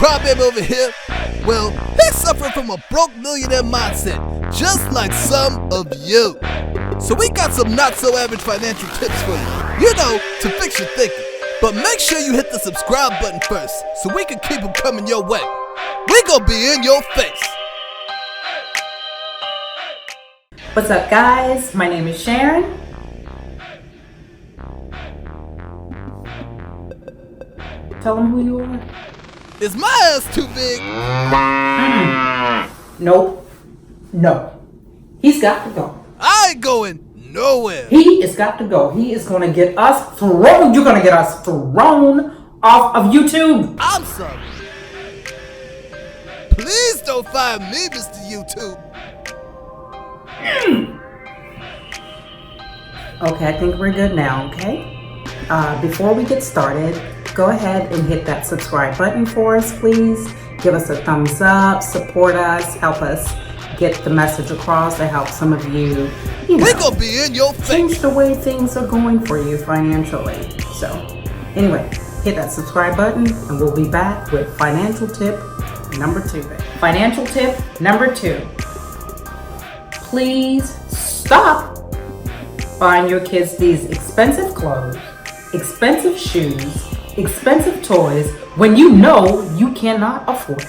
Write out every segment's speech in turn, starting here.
crybaby over here, well, he's suffering from a broke millionaire mindset, just like some of you. So we got some not-so-average financial tips for you, to fix your thinking. But make sure you hit the subscribe button first, so we can keep them coming your way. We gonna be in your face. What's up, guys? My name is Sharon. Tell them who you are. Is my ass too big? Nope. No. He's got to go. I ain't going nowhere. He has got to go. He is going to get us thrown. You're going to get us thrown off of YouTube. I'm sorry. Please don't fire me, Mr. YouTube. Okay, I think we're good now, okay? Before we get started, go ahead and hit that subscribe button for us, please. Give us a thumbs up, support us, help us get the message across to help some of you, We're gonna be in your face. change the way things are going for you financially. So, anyway, hit that subscribe button and we'll be back with financial tip number 2. Financial tip number 2. Please stop buying your kids these expensive clothes, expensive shoes, expensive toys when you know you cannot afford it.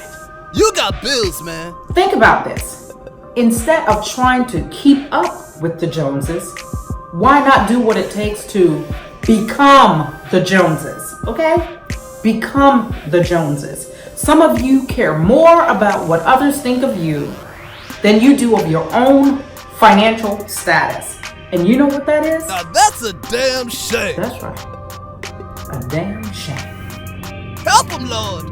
You got bills, man. Think about this. Instead of trying to keep up with the Joneses, why not do what it takes to become the Joneses, okay? Become the Joneses. Some of you care more about what others think of you than you do of your own financial status. And you know what that is? Now that's a damn shame. That's right. A damn shame. Help him, Lord.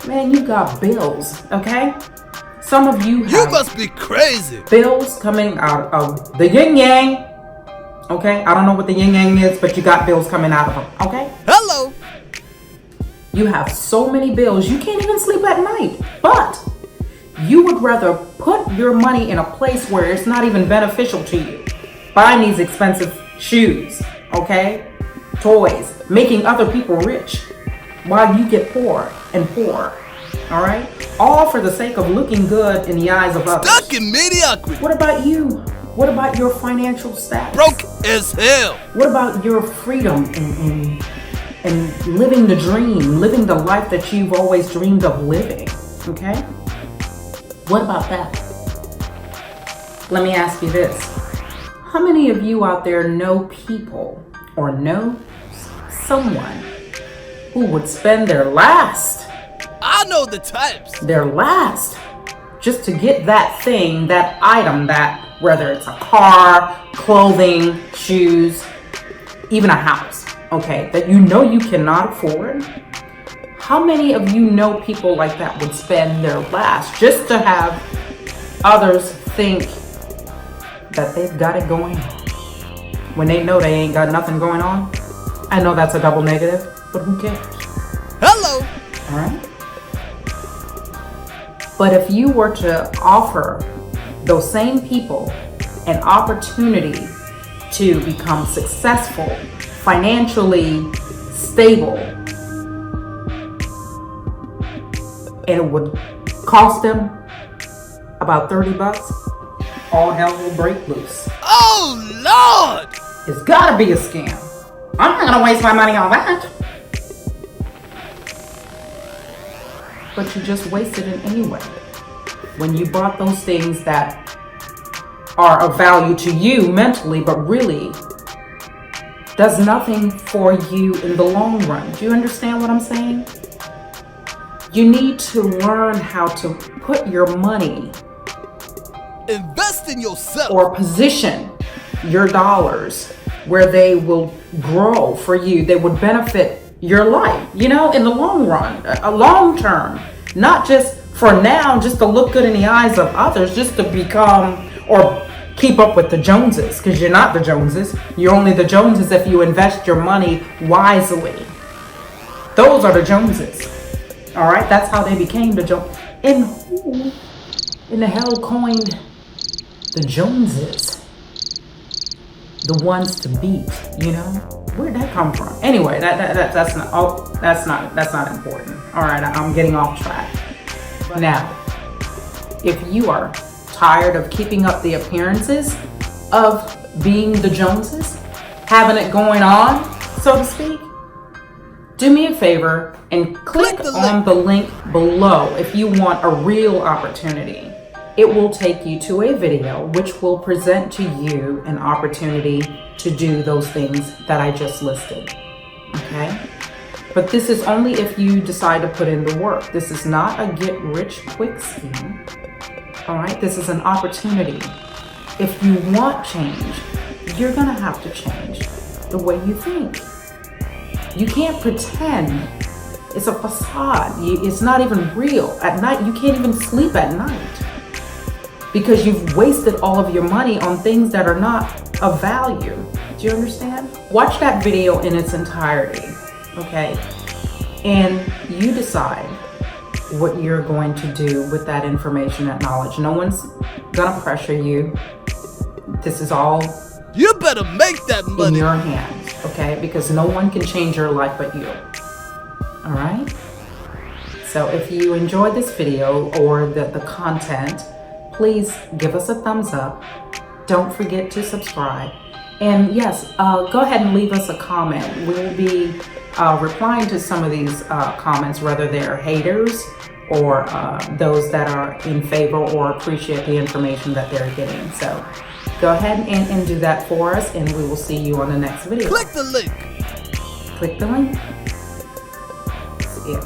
Man, you got bills, okay? Some of you have You must be crazy. bills coming out of the yin yang. Okay? I don't know what the yin yang is, but you got bills coming out of them, okay? Hello. You have so many bills, you can't even sleep at night. But you would rather put your money in a place where it's not even beneficial to you. Buying these expensive shoes, okay? Toys, making other people rich while you get poor and poor. All right? All for the sake of looking good in the eyes of others. Stuck in mediocrity. What about you? What about your financial status? Broke as hell. What about your freedom and living the dream, living the life that you've always dreamed of living? Okay? What about that? Let me ask you this. How many of you out there know people or know someone who would spend their last, I know the types. just to get that thing, that item, that whether it's a car, clothing, shoes, even a house, okay, that you know you cannot afford? How many of you know people like that would spend their last just to have others think that they've got it going on when they know they ain't got nothing going on? I know that's a double negative, but who cares? Hello. All right? But if you were to offer those same people an opportunity to become successful, financially stable, and it would cost them about $30, all hell will break loose. Oh, Lord. It's gotta be a scam. I'm not gonna waste my money on that. But you just wasted it anyway. When you bought those things that are of value to you mentally, but really does nothing for you in the long run. Do you understand what I'm saying? You need to learn how to put your money, Invest in yourself. or position your dollars where they will grow for you. They would benefit your life, in the long run, a long term, not just for now, just to look good in the eyes of others, just to become or keep up with the Joneses, because you're not the Joneses. You're only the Joneses if you invest your money wisely. Those are the Joneses. All right, that's how they became the Joneses. And who in the hell coined the Joneses? The ones to beat, Where'd that come from? Anyway, that's not important. All right, I'm getting off track. Now, if you are tired of keeping up the appearances of being the Joneses, having it going on, so to speak, do me a favor and click on the link below if you want a real opportunity. It will take you to a video which will present to you an opportunity to do those things that I just listed. Okay? But this is only if you decide to put in the work. This is not a get-rich-quick scheme. All right? This is an opportunity. If you want change, you're going to have to change the way you think. You can't pretend. It's a facade. It's not even real. At night, you can't even sleep at night because you've wasted all of your money on things that are not of value. Do you understand? Watch that video in its entirety, okay? And you decide what you're going to do with that information, that knowledge. No one's gonna pressure you. This is all you better make that money in your hands, okay? Because no one can change your life but you. All right? So if you enjoyed this video or the content, please give us a thumbs up. Don't forget to subscribe. And yes, go ahead and leave us a comment. We'll be replying to some of these comments, whether they're haters or those that are in favor or appreciate the information that they're getting. So go ahead and do that for us, and we will see you on the next video. Click the link. Click the link. See ya.